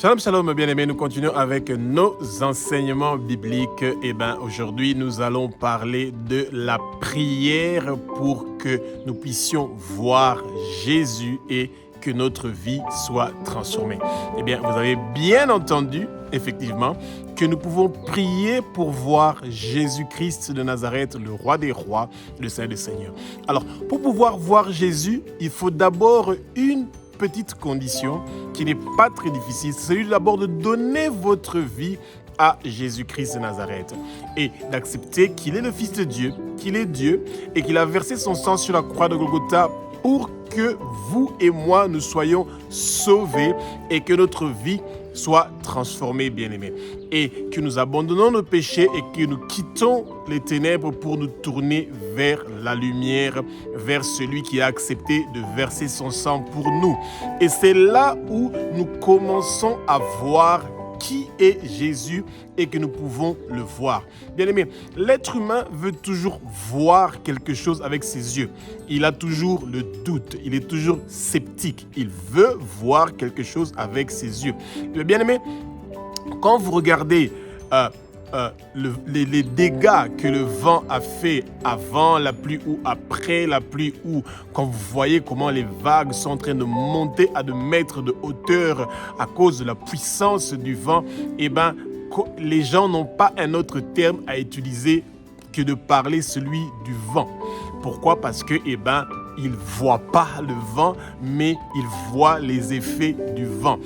Shalom, shalom, bien-aimés, nous continuons avec nos enseignements bibliques. Aujourd'hui, nous allons parler de la prière pour que nous puissions voir Jésus et que notre vie soit transformée. Vous avez bien entendu, effectivement, que nous pouvons prier pour voir Jésus-Christ de Nazareth, le roi des rois, le Saint des seigneurs. Alors, pour pouvoir voir Jésus, il faut d'abord une petite condition qui n'est pas très difficile, c'est celui d'abord de donner votre vie à Jésus-Christ de Nazareth et d'accepter qu'il est le Fils de Dieu, qu'il est Dieu et qu'il a versé son sang sur la croix de Golgotha pour que vous et moi nous soyons sauvés et que notre vie soit transformée, bien-aimés, et que nous abandonnons nos péchés et que nous quittons les ténèbres pour nous tourner vers la lumière, vers celui qui a accepté de verser son sang pour nous. Et c'est là où nous commençons à voir qui est Jésus et que nous pouvons le voir. Bien-aimé, l'être humain veut toujours voir quelque chose avec ses yeux. Il a toujours le doute, il est toujours sceptique. Il veut voir quelque chose avec ses yeux. Bien-aimé, quand vous regardez les dégâts que le vent a fait avant la pluie ou après la pluie, ou quand vous voyez comment les vagues sont en train de monter à 2 mètres de hauteur à cause de la puissance du vent, les gens n'ont pas un autre terme à utiliser que de parler celui du vent. Pourquoi? Parce que ils ne voient pas le vent, mais ils voient les effets du vent.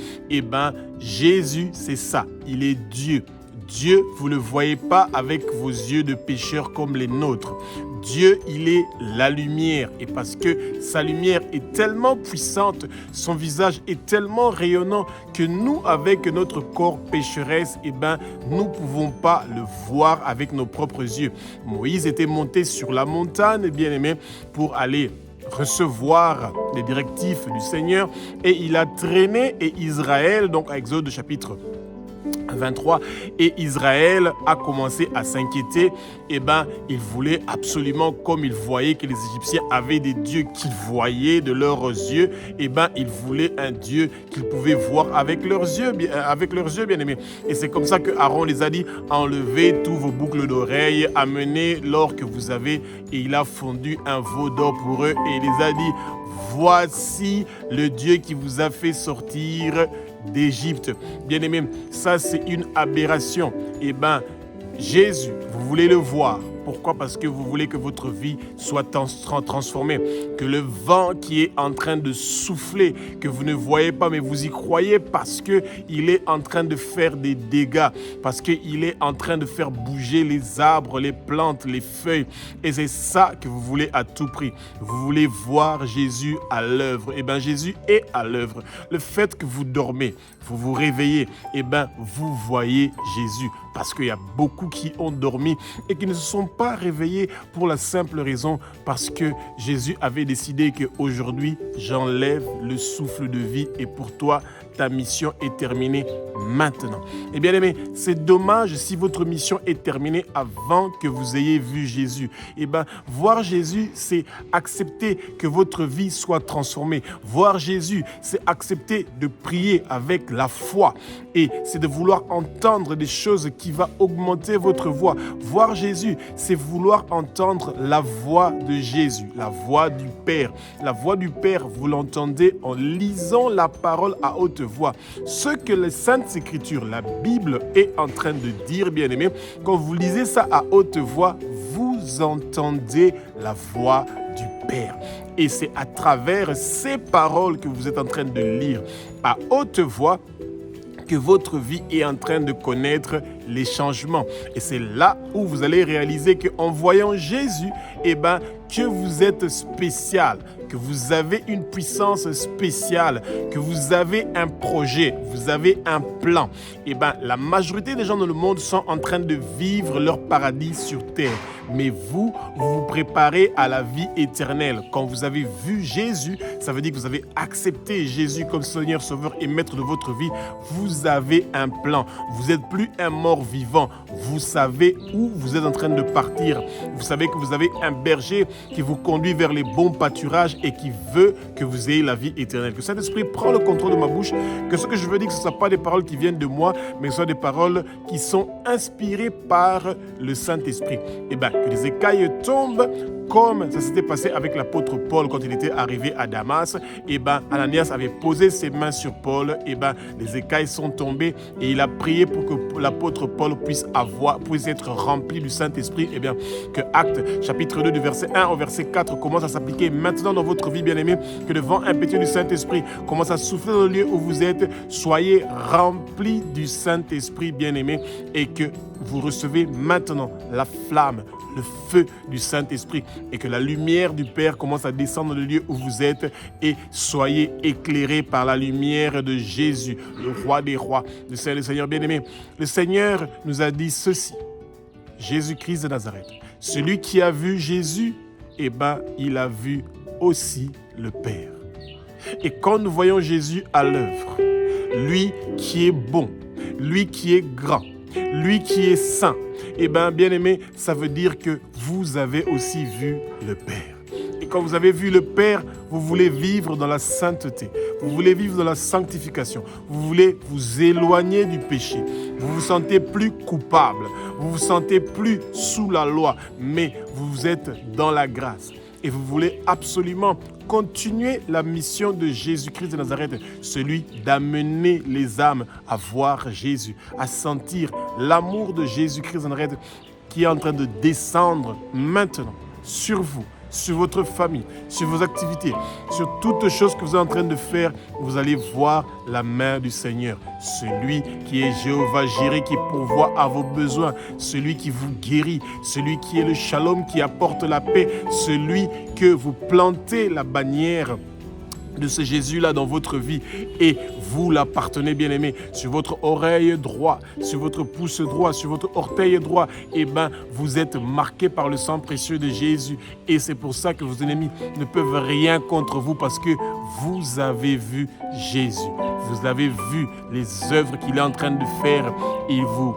Jésus, c'est ça, il est Dieu. Dieu, vous ne le voyez pas avec vos yeux de pécheurs comme les nôtres. Dieu, il est la lumière. Et parce que sa lumière est tellement puissante, son visage est tellement rayonnant que nous, avec notre corps pécheresse, nous ne pouvons pas le voir avec nos propres yeux. Moïse était monté sur la montagne, bien-aimé, pour aller recevoir les directives du Seigneur. Et il a traîné Israël, donc à Exode chapitre 23, et Israël a commencé à s'inquiéter. Il voulait absolument, comme il voyait que les Égyptiens avaient des dieux qu'ils voyaient de leurs yeux, ils voulaient un Dieu qu'ils pouvaient voir avec leurs yeux, bien-aimés. Et c'est comme ça que Aaron les a dit: enlevez tous vos boucles d'oreilles, amenez l'or que vous avez. Et il a fondu un veau d'or pour eux et il les a dit: voici le Dieu qui vous a fait sortir d'Égypte. Bien-aimé, ça c'est une aberration. Jésus, vous voulez le voir. Pourquoi? Parce que vous voulez que votre vie soit transformée. Que le vent qui est en train de souffler, que vous ne voyez pas, mais vous y croyez parce qu'il est en train de faire des dégâts, parce qu'il est en train de faire bouger les arbres, les plantes, les feuilles. Et c'est ça que vous voulez à tout prix. Vous voulez voir Jésus à l'œuvre. Jésus est à l'œuvre. Le fait que vous dormez, vous vous réveillez, vous voyez Jésus. Parce qu'il y a beaucoup qui ont dormi et qui ne se sont pas réveillés pour la simple raison parce que Jésus avait décidé qu'aujourd'hui, j'enlève le souffle de vie et pour toi, ta mission est terminée maintenant. Et bien aimé, c'est dommage si votre mission est terminée avant que vous ayez vu Jésus. Voir Jésus, c'est accepter que votre vie soit transformée. Voir Jésus, c'est accepter de prier avec la foi. Et c'est de vouloir entendre des choses qui vont augmenter votre voix. Voir Jésus, c'est vouloir entendre la voix de Jésus, la voix du Père. La voix du Père, vous l'entendez en lisant la parole à haute voix. Ce que les Saintes Écritures, la Bible est en train de dire, bien-aimés, quand vous lisez ça à haute voix, vous entendez la voix du Père. Et c'est à travers ces paroles que vous êtes en train de lire à haute voix que votre vie est en train de connaître les changements. Et c'est là où vous allez réaliser qu'en voyant Jésus, que vous êtes spécial, que vous avez une puissance spéciale, que vous avez un projet, vous avez un plan. La majorité des gens dans le monde sont en train de vivre leur paradis sur terre. mais vous vous préparez à la vie éternelle. Quand vous avez vu Jésus, ça veut dire que vous avez accepté Jésus comme Seigneur, Sauveur et Maître de votre vie. Vous avez un plan. Vous n'êtes plus un mort vivant. Vous savez où vous êtes en train de partir. Vous savez que vous avez un berger qui vous conduit vers les bons pâturages et qui veut que vous ayez la vie éternelle. Que Saint-Esprit prend le contrôle de ma bouche, que ce que je veux dire, que ce ne soit pas des paroles qui viennent de moi, mais que ce soit des paroles qui sont inspirées par le Saint-Esprit. Et bien, que les écailles tombent comme ça s'était passé avec l'apôtre Paul quand il était arrivé à Damas. Et bien, Ananias avait posé ses mains sur Paul. Et bien, les écailles sont tombées et il a prié pour que l'apôtre Paul puisse être rempli du Saint-Esprit. Et bien, que Actes chapitre 2 du verset 1 au verset 4 commence à s'appliquer maintenant dans votre vie, bien-aimés. Que le vent impétueux du Saint-Esprit commence à souffler dans le lieu où vous êtes. Soyez remplis du Saint-Esprit, bien-aimés, et que vous recevez maintenant la flamme, le feu du Saint-Esprit, et que la lumière du Père commence à descendre dans le lieu où vous êtes, et soyez éclairés par la lumière de Jésus, le roi des rois, le Seigneur bien-aimé. Le Seigneur nous a dit ceci, Jésus-Christ de Nazareth, celui qui a vu Jésus, eh ben, il a vu aussi le Père. Et quand nous voyons Jésus à l'œuvre, lui qui est bon, lui qui est grand, lui qui est saint, eh bien, bien-aimé, ça veut dire que vous avez aussi vu le Père. Et quand vous avez vu le Père, vous voulez vivre dans la sainteté, vous voulez vivre dans la sanctification, vous voulez vous éloigner du péché, vous vous sentez plus coupable, vous vous sentez plus sous la loi, mais vous êtes dans la grâce. Et vous voulez absolument continuer la mission de Jésus-Christ de Nazareth, celui d'amener les âmes à voir Jésus, à sentir l'amour de Jésus-Christ de Nazareth qui est en train de descendre maintenant sur vous, sur votre famille, sur vos activités, sur toutes choses que vous êtes en train de faire. Vous allez voir la main du Seigneur, celui qui est Jéhovah Jireh, qui pourvoit à vos besoins, celui qui vous guérit, celui qui est le shalom, qui apporte la paix, celui que vous plantez la bannière de ce Jésus-là dans votre vie et vous l'appartenez, bien-aimé, sur votre oreille droite, sur votre pouce droit, sur votre orteil droit, eh bien, vous êtes marqué par le sang précieux de Jésus et c'est pour ça que vos ennemis ne peuvent rien contre vous parce que vous avez vu Jésus. Vous avez vu les œuvres qu'il est en train de faire. Il vous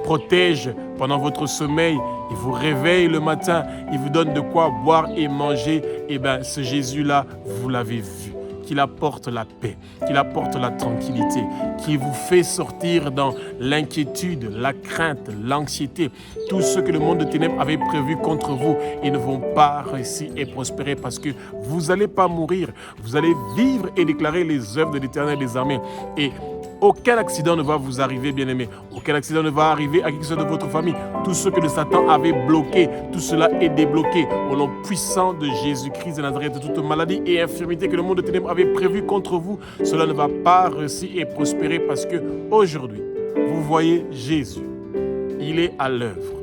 protège pendant votre sommeil, il vous réveille le matin, il vous donne de quoi boire et manger. Eh bien, ce Jésus-là, vous l'avez vu. Qu'il apporte la paix, qu'il apporte la tranquillité, qui vous fait sortir dans l'inquiétude, la crainte, l'anxiété. Tout ce que le monde de ténèbres avait prévu contre vous, ils ne vont pas réussir et prospérer parce que vous n'allez pas mourir. Vous allez vivre et déclarer les œuvres de l'Éternel des armées. Et aucun accident ne va vous arriver, bien-aimés. Aucun accident ne va arriver à qui que ce soit de votre famille. Tout ce que le Satan avait bloqué, tout cela est débloqué au nom puissant de Jésus-Christ de Nazareth. Toute maladie et infirmité que le monde de ténèbres avait prévu contre vous, cela ne va pas réussir et prospérer parce que aujourd'hui, vous voyez Jésus. Il est à l'œuvre.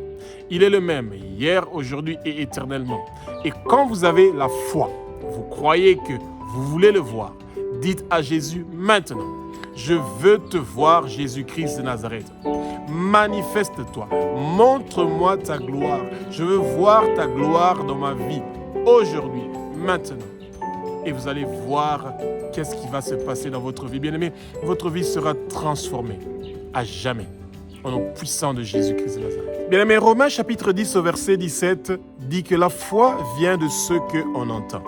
Il est le même hier, aujourd'hui et éternellement. Et quand vous avez la foi, vous croyez que vous voulez le voir, dites à Jésus maintenant. Je veux te voir, Jésus-Christ de Nazareth. Manifeste-toi. Montre-moi ta gloire. Je veux voir ta gloire dans ma vie, aujourd'hui, maintenant. Et vous allez voir qu'est-ce qui va se passer dans votre vie. Bien-aimé, votre vie sera transformée à jamais. Au nom puissant de Jésus-Christ de Nazareth. Bien-aimé, Romains chapitre 10 au verset 17 dit que la foi vient de ce qu'on entend.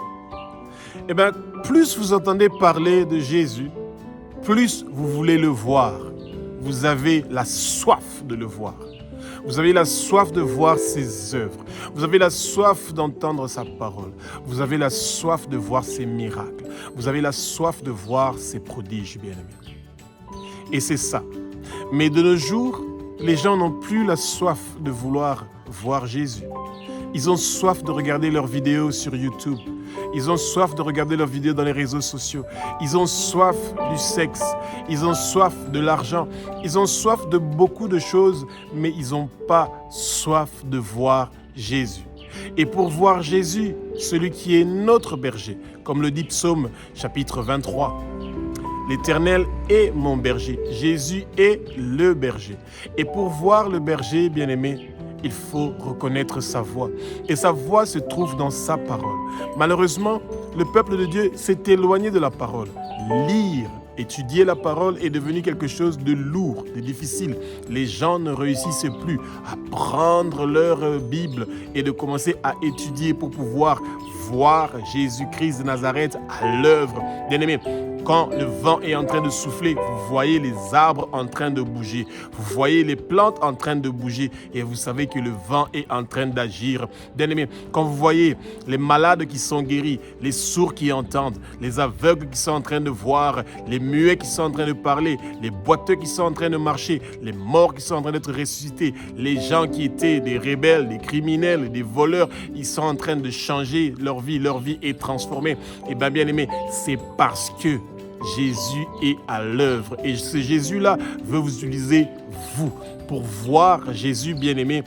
Eh bien, plus vous entendez parler de Jésus, plus vous voulez le voir. Vous avez la soif de le voir. Vous avez la soif de voir ses œuvres. Vous avez la soif d'entendre sa parole. Vous avez la soif de voir ses miracles. Vous avez la soif de voir ses prodiges, bien-aimés. Et c'est ça. Mais de nos jours, les gens n'ont plus la soif de vouloir voir Jésus. Ils ont soif de regarder leurs vidéos sur YouTube. Ils ont soif de regarder leurs vidéos dans les réseaux sociaux. Ils ont soif du sexe. Ils ont soif de l'argent. Ils ont soif de beaucoup de choses, mais ils n'ont pas soif de voir Jésus. Et pour voir Jésus, celui qui est notre berger, comme le dit Psaume chapitre 23, l'Éternel est mon berger. Jésus est le berger. Et pour voir le berger, bien-aimé, il faut reconnaître sa voix. Et sa voix se trouve dans sa parole. Malheureusement, le peuple de Dieu s'est éloigné de la parole. Lire, étudier la parole est devenu quelque chose de lourd, de difficile. Les gens ne réussissent plus à prendre leur Bible et de commencer à étudier pour pouvoir voir Jésus-Christ de Nazareth à l'œuvre. Bien-aimés, quand le vent est en train de souffler, vous voyez les arbres en train de bouger. Vous voyez les plantes en train de bouger et vous savez que le vent est en train d'agir. Bien-aimés, quand vous voyez les malades qui sont guéris, les sourds qui entendent, les aveugles qui sont en train de voir, les muets qui sont en train de parler, les boiteux qui sont en train de marcher, les morts qui sont en train d'être ressuscités, les gens qui étaient des rebelles, des criminels, des voleurs, ils sont en train de changer leur vie est transformée. Et bien-aimés, c'est parce que Jésus est à l'œuvre et ce Jésus-là veut vous utiliser, vous. Pour voir Jésus bien-aimé,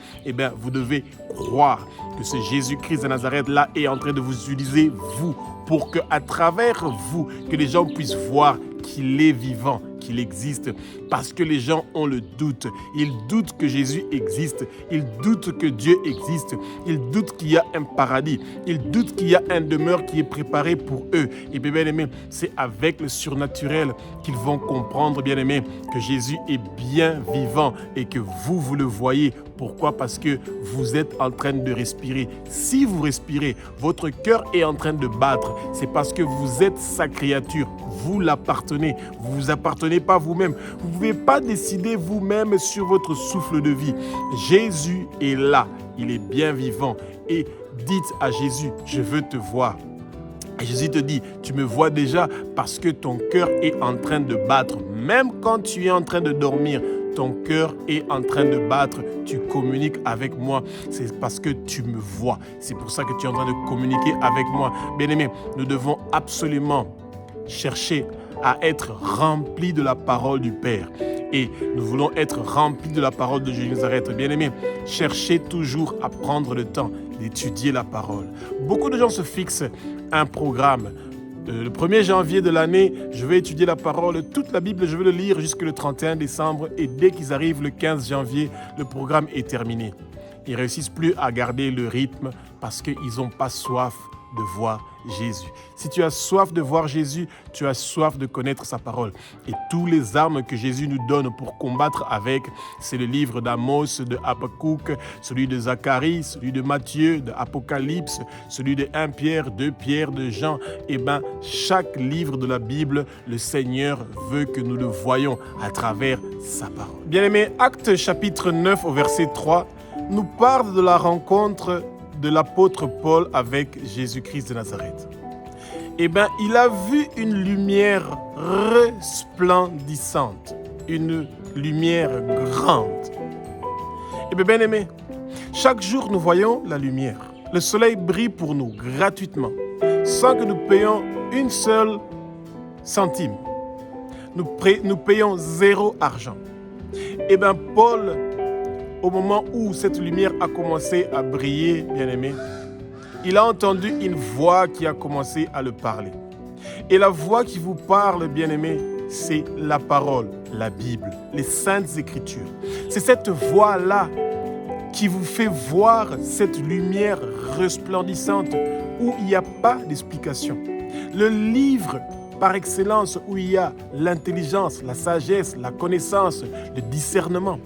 vous devez croire que ce Jésus-Christ de Nazareth-là est en train de vous utiliser, vous, pour qu'à travers vous, que les gens puissent voir qu'il est vivant, qu'il existe, parce que les gens ont le doute. Ils doutent que Jésus existe, ils doutent que Dieu existe, ils doutent qu'il y a un paradis, ils doutent qu'il y a un demeure qui est préparé pour eux. Et bien aimé, c'est avec le surnaturel qu'ils vont comprendre, bien aimé, que Jésus est bien vivant et que vous le voyez. Pourquoi? Parce que vous êtes en train de respirer. Si vous respirez, votre cœur est en train de battre. C'est parce que vous êtes sa créature. Vous l'appartenez. Vous ne vous appartenez pas vous-même. Vous ne pouvez pas décider vous-même sur votre souffle de vie. Jésus est là. Il est bien vivant. Et dites à Jésus, je veux te voir. Et Jésus te dit, tu me vois déjà parce que ton cœur est en train de battre. Même quand tu es en train de dormir, ton cœur est en train de battre, tu communiques avec moi, c'est parce que tu me vois. C'est pour ça que tu es en train de communiquer avec moi. Bien-aimés, nous devons absolument chercher à être remplis de la parole du Père. Et nous voulons être remplis de la parole de Jésus de Nazareth. Bien-aimés, cherchez toujours à prendre le temps d'étudier la parole. Beaucoup de gens se fixent un programme. Le 1er janvier de l'année, je vais étudier la parole, toute la Bible, je vais le lire jusqu'au 31 décembre et dès qu'ils arrivent le 15 janvier, le programme est terminé. Ils ne réussissent plus à garder le rythme parce qu'ils n'ont pas soif de voir Jésus. Si tu as soif de voir Jésus, tu as soif de connaître sa parole. Et tous les armes que Jésus nous donne pour combattre avec, c'est le livre d'Amos, de Habakkuk, celui de Zacharie, celui de Matthieu, de Apocalypse, celui de 1 Pierre, 2 Pierre, de Jean. Chaque livre de la Bible, le Seigneur veut que nous le voyions à travers sa parole. Bien-aimés, Actes chapitre 9 au verset 3 nous parle de la rencontre de l'apôtre Paul avec Jésus-Christ de Nazareth. Il a vu une lumière resplendissante, une lumière grande. Bien aimé, chaque jour nous voyons la lumière. Le soleil brille pour nous gratuitement, sans que nous payions une seule centime. Nous payons 0 argent. Paul, au moment où cette lumière a commencé à briller, bien-aimé, il a entendu une voix qui a commencé à le parler. Et la voix qui vous parle, bien-aimé, c'est la parole, la Bible, les Saintes Écritures. C'est cette voix-là qui vous fait voir cette lumière resplendissante où il n'y a pas d'explication. Le livre par excellence où il y a l'intelligence, la sagesse, la connaissance, le discernement.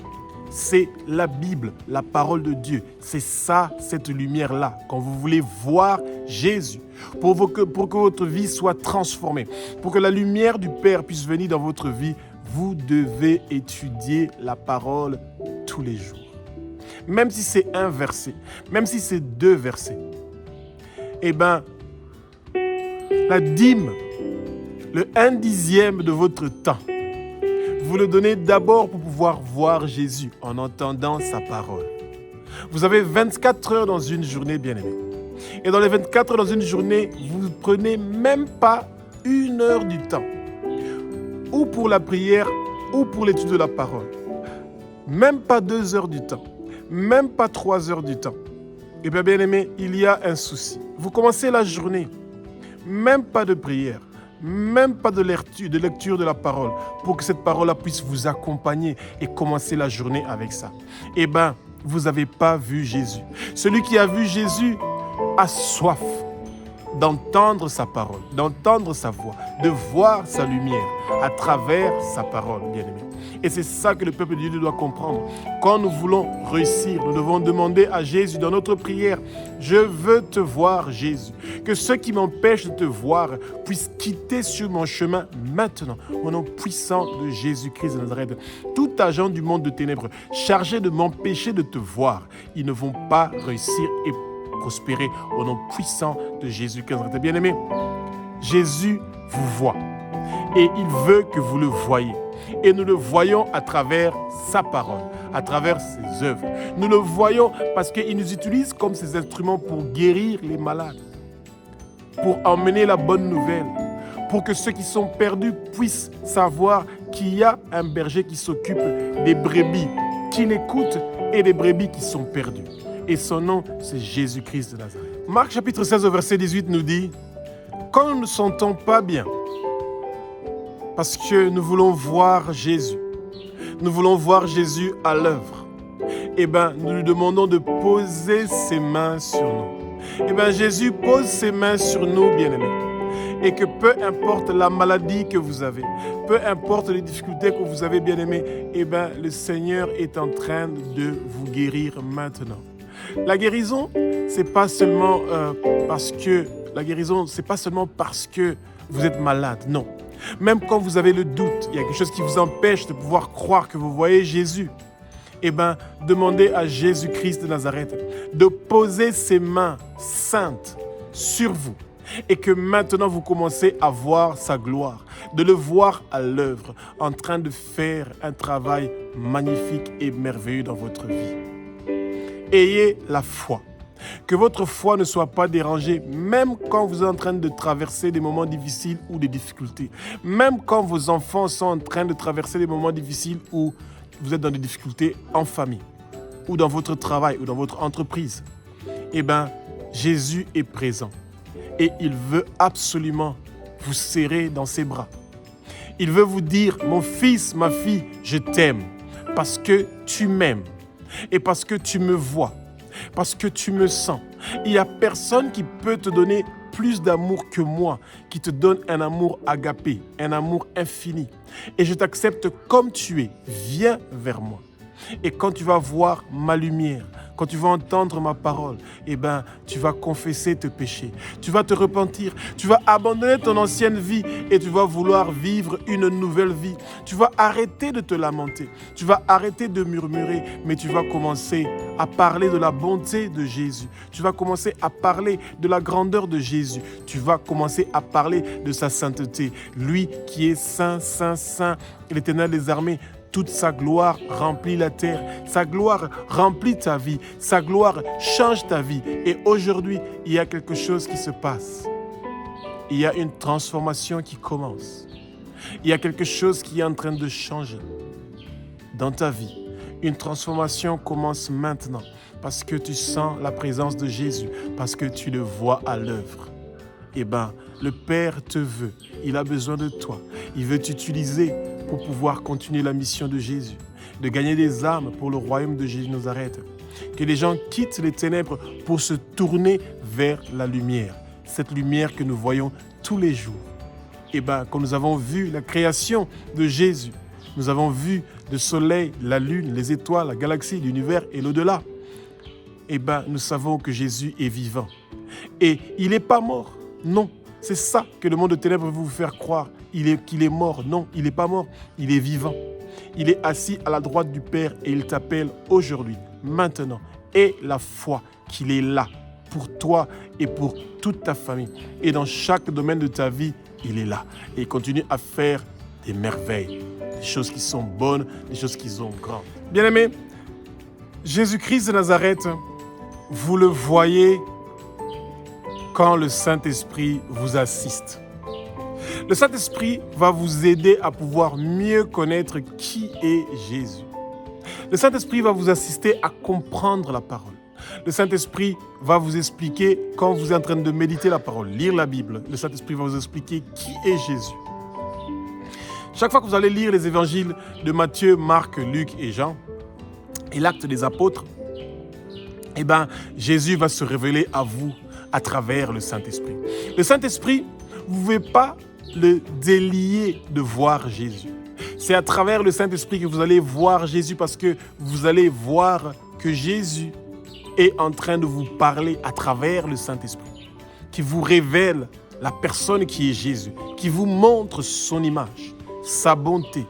C'est la Bible, la parole de Dieu. C'est ça, cette lumière-là. Quand vous voulez voir Jésus, pour que votre vie soit transformée, pour que la lumière du Père puisse venir dans votre vie, vous devez étudier la parole tous les jours. Même si c'est un verset, même si c'est 2 versets. La dîme, le 1/10 de votre temps, vous le donnez d'abord pour pouvoir voir Jésus en entendant sa parole. Vous avez 24 heures dans une journée, bien-aimé. Et dans les 24 heures dans une journée, vous ne prenez même pas 1 heure du temps. Ou pour la prière, ou pour l'étude de la parole. Même pas 2 heures du temps. Même pas 3 heures du temps. Bien-aimé, il y a un souci. Vous commencez la journée, même pas de prière. Même pas de lecture de la parole pour que cette parole-là puisse vous accompagner et commencer la journée avec ça. vous n'avez pas vu Jésus. Celui qui a vu Jésus a soif d'entendre sa parole, d'entendre sa voix, de voir sa lumière à travers sa parole, bien-aimé. Et c'est ça que le peuple de Dieu doit comprendre. Quand nous voulons réussir, nous devons demander à Jésus dans notre prière, je veux te voir, Jésus. Que ceux qui m'empêchent de te voir puissent quitter sur mon chemin maintenant, au nom puissant de Jésus-Christ de Nazareth. Tout agent du monde de ténèbres chargé de m'empêcher de te voir, ils ne vont pas réussir et prospérer au nom puissant de Jésus-Christ. Bien-aimés, Jésus vous voit et il veut que vous le voyiez. Et nous le voyons à travers sa parole, à travers ses œuvres. Nous le voyons parce qu'il nous utilise comme ses instruments pour guérir les malades, pour emmener la bonne nouvelle, pour que ceux qui sont perdus puissent savoir qu'il y a un berger qui s'occupe des brebis, qui l'écoute et des brebis qui sont perdues. Et son nom, c'est Jésus-Christ de Nazareth. Marc chapitre 16, verset 18 nous dit, « Quand nous ne nous sentons pas bien, parce que nous voulons voir Jésus, nous voulons voir Jésus à l'œuvre, eh bien, nous lui demandons de poser ses mains sur nous. Eh bien, Jésus pose ses mains sur nous, bien-aimés. Et que peu importe la maladie que vous avez, peu importe les difficultés que vous avez, bien-aimés, eh bien, le Seigneur est en train de vous guérir maintenant. La guérison, c'est pas seulement parce que vous êtes malade, non. Même quand vous avez le doute, il y a quelque chose qui vous empêche de pouvoir croire que vous voyez Jésus. Eh bien, demandez à Jésus-Christ de Nazareth de poser ses mains saintes sur vous et que maintenant vous commencez à voir sa gloire, de le voir à l'œuvre, en train de faire un travail magnifique et merveilleux dans votre vie. Ayez la foi. Que votre foi ne soit pas dérangée, même quand vous êtes en train de traverser des moments difficiles ou des difficultés. Même quand vos enfants sont en train de traverser des moments difficiles ou vous êtes dans des difficultés en famille, ou dans votre travail, ou dans votre entreprise. Eh bien, Jésus est présent et il veut absolument vous serrer dans ses bras. Il veut vous dire, mon fils, ma fille, je t'aime parce que tu m'aimes et parce que tu me vois. Parce que tu me sens. Il n'y a personne qui peut te donner plus d'amour que moi, qui te donne un amour agapé, un amour infini. Et je t'accepte comme tu es. Viens vers moi. Et quand tu vas voir ma lumière, quand tu vas entendre ma parole, eh bien, tu vas confesser tes péchés. Tu vas te repentir. Tu vas abandonner ton ancienne vie et tu vas vouloir vivre une nouvelle vie. Tu vas arrêter de te lamenter. Tu vas arrêter de murmurer, mais tu vas commencer à parler de la bonté de Jésus. Tu vas commencer à parler de la grandeur de Jésus. Tu vas commencer à parler de sa sainteté. Lui qui est saint, saint, saint, l'Éternel des armées. Toute sa gloire remplit la terre. Sa gloire remplit ta vie. Sa gloire change ta vie. Et aujourd'hui, il y a quelque chose qui se passe. Il y a une transformation qui commence. Il y a quelque chose qui est en train de changer dans ta vie. Une transformation commence maintenant parce que tu sens la présence de Jésus, parce que tu le vois à l'œuvre. Eh bien, le Père te veut. Il a besoin de toi. Il veut t'utiliser pour pouvoir continuer la mission de Jésus, de gagner des âmes pour le royaume de Jésus de Nazareth. Que les gens quittent les ténèbres pour se tourner vers la lumière. Cette lumière que nous voyons tous les jours. Eh bien, quand nous avons vu la création de Jésus, nous avons vu le soleil, la lune, les étoiles, la galaxie, l'univers et l'au-delà. Eh bien, nous savons que Jésus est vivant. Et il n'est pas mort. Non, c'est ça que le monde de ténèbres veut vous faire croire. Qu'il est mort. Non, il n'est pas mort. Il est vivant. Il est assis à la droite du Père et il t'appelle aujourd'hui, maintenant. Aie la foi qu'il est là pour toi et pour toute ta famille. Et dans chaque domaine de ta vie, il est là. Et il continue à faire des merveilles, des choses qui sont bonnes, des choses qui sont grandes. Bien-aimés, Jésus-Christ de Nazareth, vous le voyez quand le Saint-Esprit vous assiste. Le Saint-Esprit va vous aider à pouvoir mieux connaître qui est Jésus. Le Saint-Esprit va vous assister à comprendre la parole. Le Saint-Esprit va vous expliquer, quand vous êtes en train de méditer la parole, lire la Bible, le Saint-Esprit va vous expliquer qui est Jésus. Chaque fois que vous allez lire les évangiles de Matthieu, Marc, Luc et Jean, et l'acte des apôtres, eh bien, Jésus va se révéler à vous à travers le Saint-Esprit. Le Saint-Esprit, vous ne pouvez pas le délier de voir Jésus. C'est à travers le Saint-Esprit que vous allez voir Jésus parce que vous allez voir que Jésus est en train de vous parler à travers le Saint-Esprit, qui vous révèle la personne qui est Jésus, qui vous montre son image, sa bonté,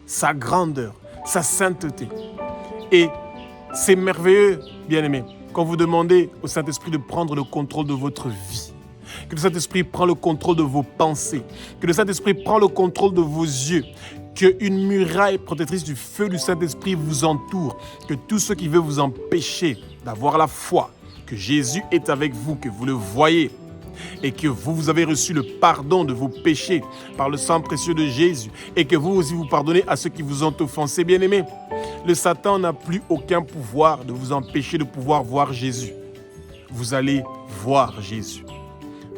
sa grandeur, sa sainteté. Et c'est merveilleux, bien-aimés, quand vous demandez au Saint-Esprit de prendre le contrôle de votre vie, que le Saint-Esprit prend le contrôle de vos pensées, que le Saint-Esprit prend le contrôle de vos yeux, qu'une muraille protectrice du feu du Saint-Esprit vous entoure, que tout ce qui veut vous empêcher d'avoir la foi, que Jésus est avec vous, que vous le voyez, et que vous avez reçu le pardon de vos péchés par le sang précieux de Jésus, et que vous aussi vous pardonnez à ceux qui vous ont offensé, bien-aimés. Le Satan n'a plus aucun pouvoir de vous empêcher de pouvoir voir Jésus. Vous allez voir Jésus.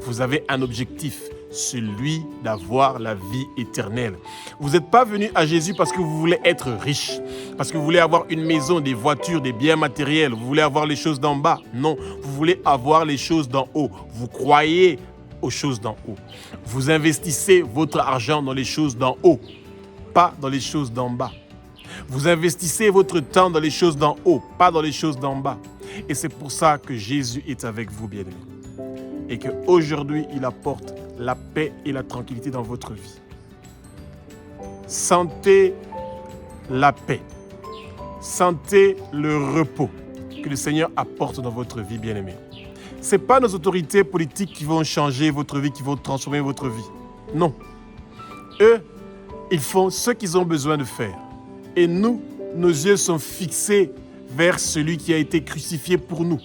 Vous avez un objectif, celui d'avoir la vie éternelle. Vous n'êtes pas venu à Jésus parce que vous voulez être riche, parce que vous voulez avoir une maison, des voitures, des biens matériels, vous voulez avoir les choses d'en bas. Non, vous voulez avoir les choses d'en haut. Vous croyez aux choses d'en haut. Vous investissez votre argent dans les choses d'en haut, pas dans les choses d'en bas. Vous investissez votre temps dans les choses d'en haut, pas dans les choses d'en bas. Et c'est pour ça que Jésus est avec vous, bien-aimés. Et qu'aujourd'hui, il apporte la paix et la tranquillité dans votre vie. Sentez la paix. Sentez le repos que le Seigneur apporte dans votre vie, bien-aimés. Ce n'est pas nos autorités politiques qui vont changer votre vie, qui vont transformer votre vie. Non. Eux, ils font ce qu'ils ont besoin de faire. Et nous, nos yeux sont fixés vers celui qui a été crucifié pour nous.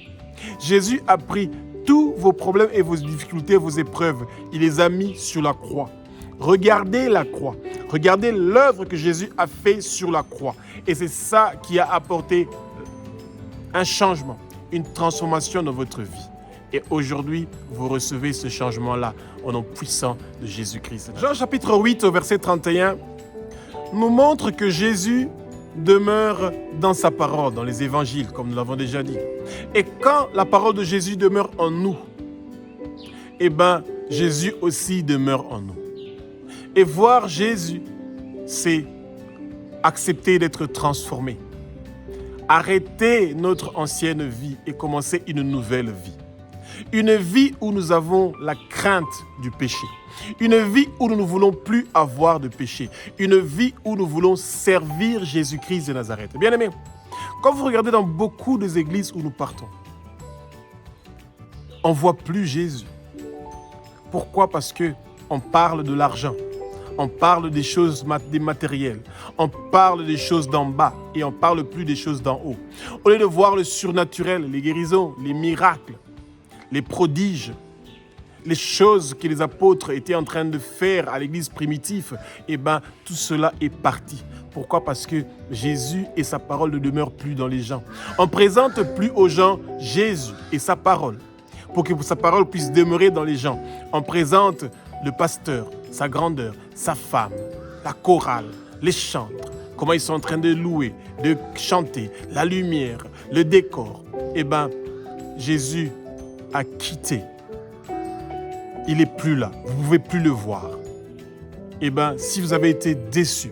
Jésus a pris tous vos problèmes et vos difficultés, vos épreuves. Il les a mis sur la croix. Regardez la croix. Regardez l'œuvre que Jésus a fait sur la croix. Et c'est ça qui a apporté un changement, une transformation dans votre vie. Et aujourd'hui, vous recevez ce changement-là au nom puissant de Jésus-Christ. Jean chapitre 8 au verset 31 nous montre que Jésus demeure dans sa parole, dans les évangiles, comme nous l'avons déjà dit. Et quand la parole de Jésus demeure en nous, eh bien, Jésus aussi demeure en nous. Et voir Jésus, c'est accepter d'être transformé. Arrêter notre ancienne vie et commencer une nouvelle vie. Une vie où nous avons la crainte du péché. Une vie où nous ne voulons plus avoir de péché. Une vie où nous voulons servir Jésus-Christ de Nazareth. Bien-aimés, quand vous regardez dans beaucoup des églises où nous partons, on ne voit plus Jésus. Pourquoi? Parce qu'on parle de l'argent. On parle des choses des matériels. On parle des choses d'en bas et on ne parle plus des choses d'en haut. Au lieu de voir le surnaturel, les guérisons, les miracles, les prodiges, les choses que les apôtres étaient en train de faire à l'église primitive, eh bien, tout cela est parti. Pourquoi? Parce que Jésus et sa parole ne demeurent plus dans les gens. On ne présente plus aux gens Jésus et sa parole pour que sa parole puisse demeurer dans les gens. On présente le pasteur, sa grandeur, sa femme, la chorale, les chantres, comment ils sont en train de louer, de chanter, la lumière, le décor. Eh bien, Jésus a quitté. Il n'est plus là. Vous ne pouvez plus le voir. Eh bien, si vous avez été déçus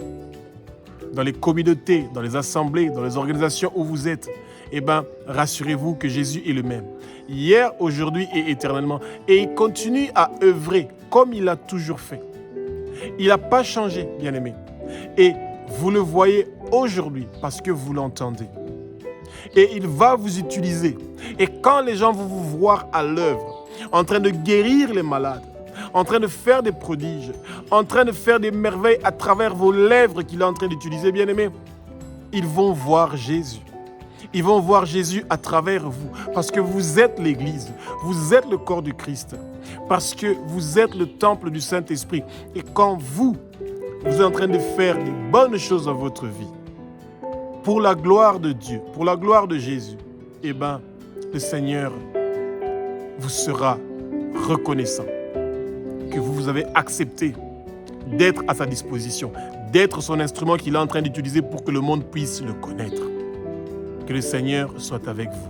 dans les communautés, dans les assemblées, dans les organisations où vous êtes, eh bien, rassurez-vous que Jésus est le même. Hier, aujourd'hui et éternellement. Et il continue à œuvrer comme il a toujours fait. Il n'a pas changé, bien-aimé. Et vous le voyez aujourd'hui parce que vous l'entendez. Et il va vous utiliser. Et quand les gens vont vous voir à l'œuvre, en train de guérir les malades, en train de faire des prodiges, en train de faire des merveilles à travers vos lèvres qu'il est en train d'utiliser, bien-aimés, ils vont voir Jésus. Ils vont voir Jésus à travers vous, parce que vous êtes l'Église, vous êtes le corps du Christ, parce que vous êtes le temple du Saint-Esprit. Et quand vous êtes en train de faire les bonnes choses dans votre vie, pour la gloire de Dieu, pour la gloire de Jésus, eh bien, le Seigneur vous sera reconnaissant que vous avez accepté d'être à sa disposition, d'être son instrument qu'il est en train d'utiliser pour que le monde puisse le connaître. Que le Seigneur soit avec vous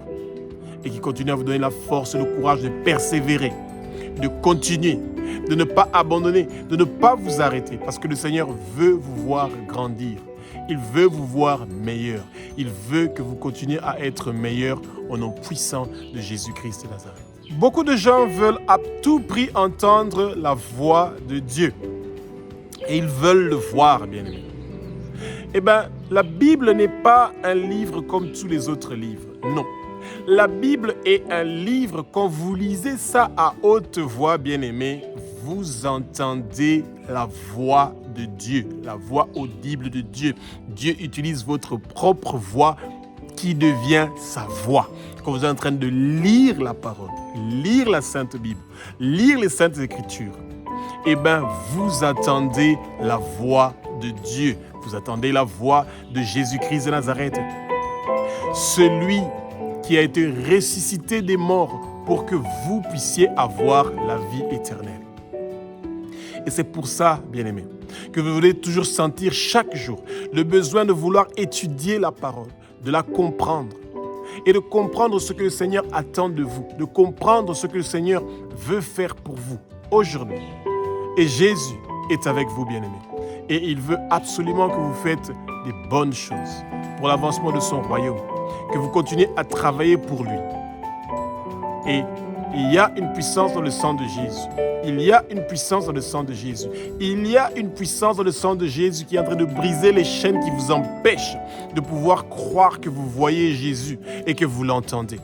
et qui continue à vous donner la force et le courage de persévérer, de continuer, de ne pas abandonner, de ne pas vous arrêter, parce que le Seigneur veut vous voir grandir. Il veut vous voir meilleur. Il veut que vous continuiez à être meilleur au nom puissant de Jésus-Christ de Nazareth. Beaucoup de gens veulent à tout prix entendre la voix de Dieu. Et ils veulent le voir, bien-aimés. Eh bien, la Bible n'est pas un livre comme tous les autres livres. Non. La Bible est un livre, quand vous lisez ça à haute voix, bien-aimés, vous entendez la voix de Dieu, la voix audible de Dieu. Dieu utilise votre propre voix qui devient sa voix. Quand vous êtes en train de lire la parole, lire la Sainte Bible, lire les Saintes Écritures, eh bien, vous attendez la voix de Dieu. Vous attendez la voix de Jésus-Christ de Nazareth. Celui qui a été ressuscité des morts pour que vous puissiez avoir la vie éternelle. Et c'est pour ça, bien-aimés, que vous voulez toujours sentir chaque jour le besoin de vouloir étudier la parole, de la comprendre et de comprendre ce que le Seigneur attend de vous, de comprendre ce que le Seigneur veut faire pour vous aujourd'hui. Et Jésus est avec vous, bien-aimés. Et il veut absolument que vous faites des bonnes choses pour l'avancement de son royaume, que vous continuez à travailler pour lui. Et il y a une puissance dans le sang de Jésus. Il y a une puissance dans le sang de Jésus. Il y a une puissance dans le sang de Jésus qui est en train de briser les chaînes qui vous empêchent de pouvoir croire que vous voyez Jésus et que vous l'entendez.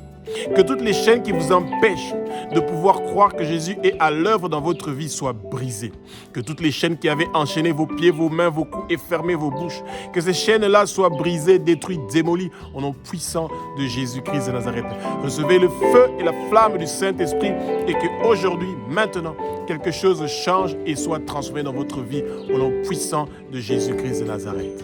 Que toutes les chaînes qui vous empêchent de pouvoir croire que Jésus est à l'œuvre dans votre vie soient brisées. Que toutes les chaînes qui avaient enchaîné vos pieds, vos mains, vos coups et fermé vos bouches, que ces chaînes-là soient brisées, détruites, démolies au nom puissant de Jésus-Christ de Nazareth. Recevez le feu et la flamme du Saint-Esprit et qu'aujourd'hui, maintenant, quelque chose change et soit transformé dans votre vie au nom puissant de Jésus-Christ de Nazareth.